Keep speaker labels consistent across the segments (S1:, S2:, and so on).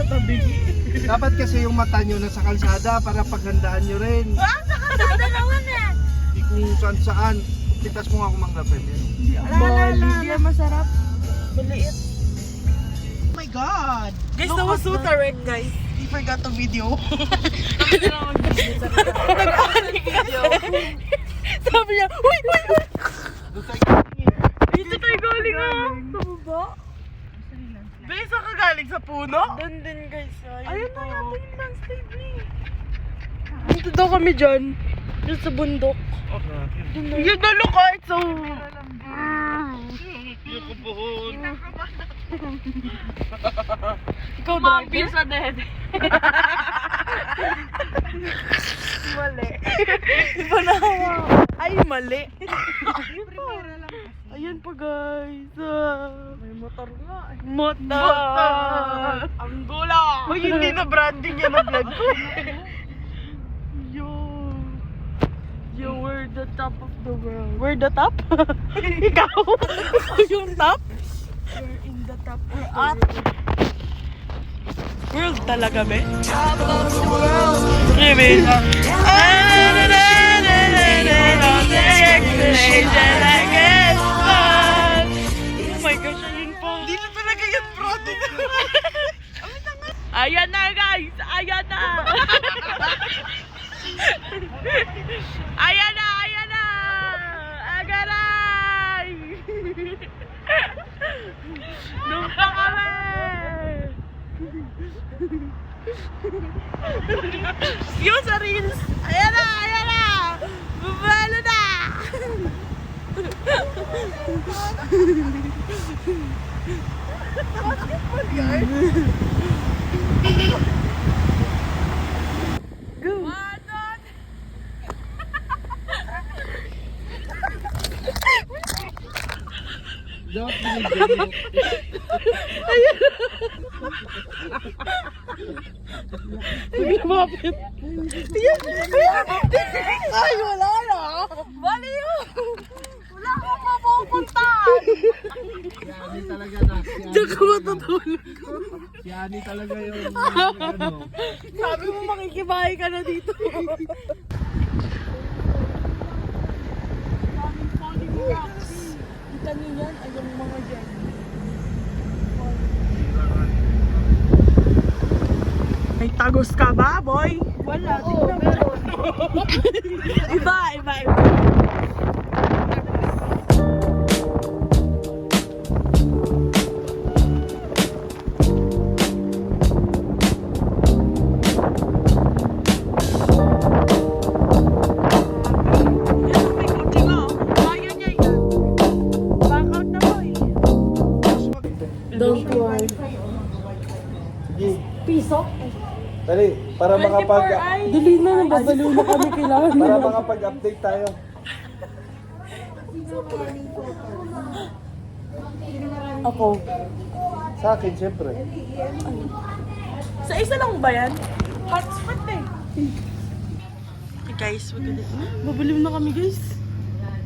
S1: tabi.
S2: Dapat kasi yung mata nyo nasa kalsada para paghandaan nyo rin.
S3: Sa kalsada naman eh.
S2: Di kung saan saan. Pitas mo nga kung Mang Rafael yan.
S1: Bali, di masarap.
S3: Maliit.
S1: Oh my God!
S3: Guys,
S1: Look
S3: that was
S1: at
S3: so
S1: that.
S3: direct, guys.
S1: We forgot to video.
S3: Sabi niya, uy, uy, uy!
S2: Doon sa
S3: Dito tayo galing ah! Sa baba?
S1: Bes, saan ka galing sa puno?
S3: Doon din, guys.
S1: Ayun na yata yung landscape eh.
S3: Dito daw kami dyan. Dito sa bundok.
S1: Yun na look ah, it's so...
S2: yung kupuhon.
S3: Ikaw,
S1: Mampir
S3: driver?
S1: sa dead.
S3: Mali. Iba na hawa. Ay, mali. Ayan pa, guys.
S1: May motor nga eh.
S3: Motor!
S1: Ang gula!
S3: Uy, hindi na branding yan ang vlog ko. Yo. Yo, we're the top of the world. We're the top? Ikaw? Yung top? We're in the top of the world. World talaga, be? Top of the world. Ribbon. Oh my gosh, ayun po.
S1: Hindi na talaga yan branding.
S3: Ayan na, guys! Ayan na! Ayan na! Ayan na! Agaray! Doon pa kami! Yung sa reels! Ayan na! Ayan na! Bubalo na! Go!
S2: Dapat binigyan mo.
S3: Lumapit. Ay, wala na. Bali yun. Wala akong mapupuntahan.
S2: Si Ani talaga na.
S3: Diyan ka matutulog.
S2: Si Ani talaga yung ano.
S3: Sabi mo makikibahay ka na dito. Kita niyo yan, ay yung mga dyan. May tagos ka ba, boy? Wala, tingnan mo. Iba. Don't worry.
S2: Sige.
S3: Piso?
S2: Dali, para
S3: Dali na, nababaliw na kami kailangan.
S2: para makapag-update tayo.
S3: Ako.
S2: Sa akin, siyempre.
S3: Sa isa lang ba yan? Hotspot eh. Okay guys, babaliw na kami guys.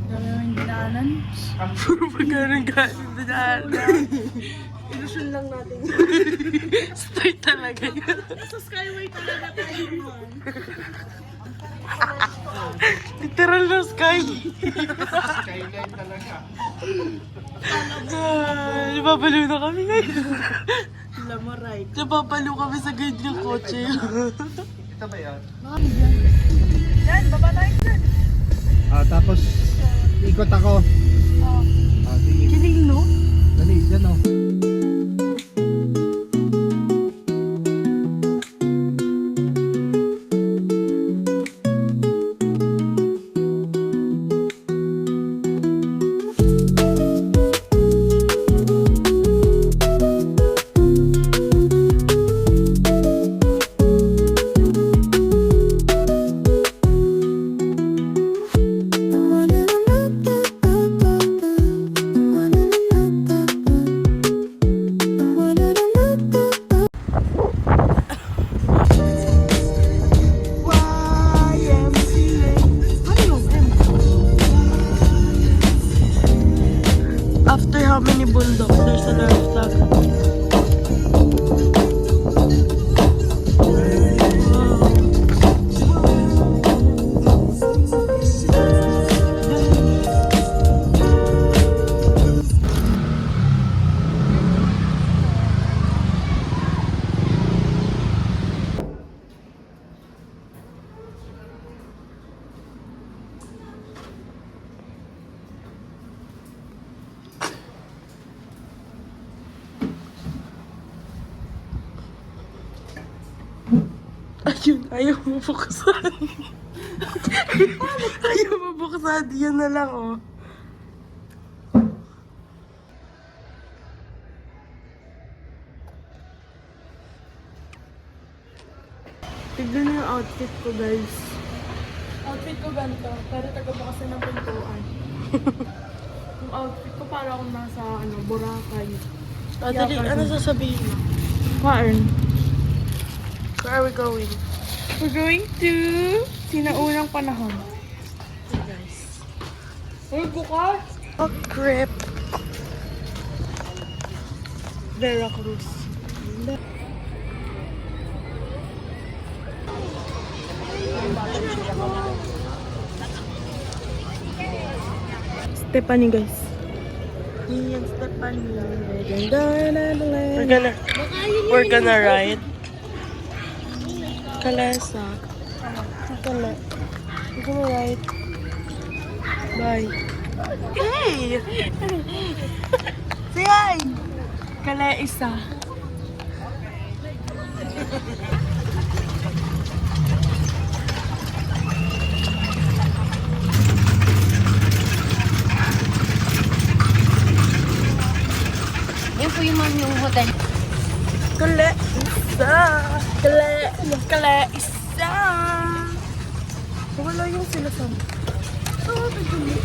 S3: Gagawin dinaanan. Puro pagkaroon dinaanan. Ilusyon lang natin. Start talaga yun. Sa Skyway talaga tayo naman. Literal na sky.
S2: Skyline talaga.
S3: Nababaliw na kami ngayon.
S1: Lamoray.
S3: Nababaliw kami sa guide ng kotse.
S2: Ito ba yan?
S3: Yan, baba tayo dyan.
S2: Tapos, ikot ako. Sige.
S3: Kiling no?
S2: Dali, dyan o.
S3: Ayun, ayaw mo buksan. Ayaw mo buksan. Yan na lang, oh. Tignan niyo yung outfit ko, guys. Outfit ko ganito, pero taga-bakasan ng pintuan. Yung outfit ko para akong nasa, Boracay. Dali, ano sasabihin mo? Kaan. Where are we going? We're going to sinaunang panahon. Hey, guys. Uy, bukas! A crib. Veracruz. Stephanie, guys. Me and Stephanie. We're gonna ride. Kalesa. Kale. We're gonna ride. Bye. Hey! Say hi! Kale isa.
S4: Yan po yung yung hotel.
S3: Kale isa. Kale isa. Wala yung sila sa... Oh, bigyan.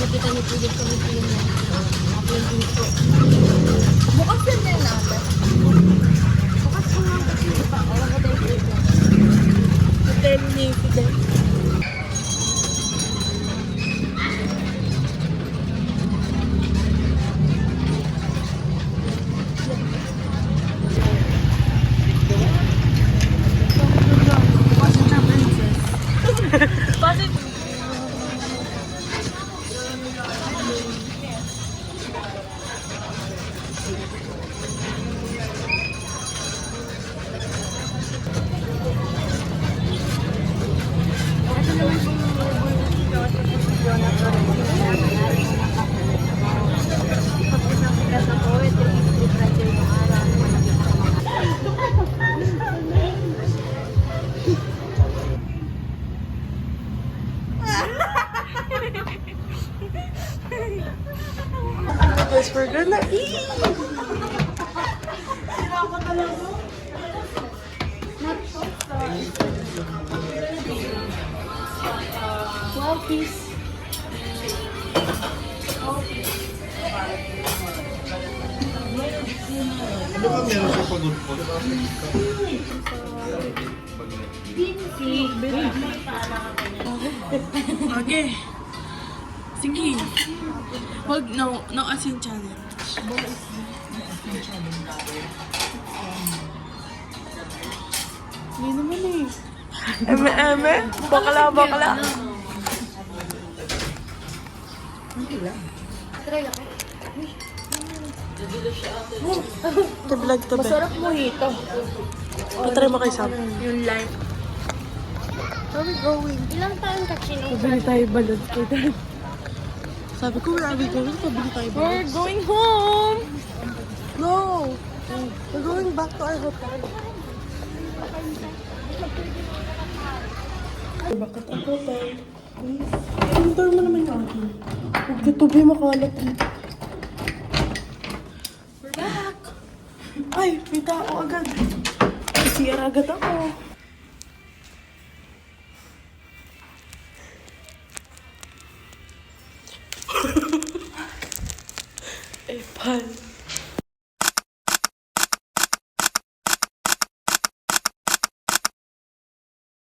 S4: Nakikita niyo po dito yung film niya. Napintin po. Bukas din din natin. Bukas po nga kasi pa. O, hotel po ito.
S3: Hotel ni Fidel. Passenger princess. Passenger. Guys, we're gonna eat! Wow, peace.
S2: Ano ba meron sa pagod po?
S3: Okay. Sige. Wag, no asin challenge. Hindi naman eh. Eme? Bakla.
S4: Try ako.
S3: Tablag to be.
S4: Masarap mojito.
S3: Patry mo kay Sam.
S4: Yung lime.
S3: Where are we going?
S4: Ilang taon ka chinong?
S3: Pabili tayo balon kay Dad. Sabi ko, where are we going? Pabili tayo balon.
S4: We're going home!
S3: No! We're going back to our hotel. Bakit ang hotel? Enter mo naman yung akin. Huwag ka tubi makalat dito. We're back! Ay, may tao agad. CR agad ako.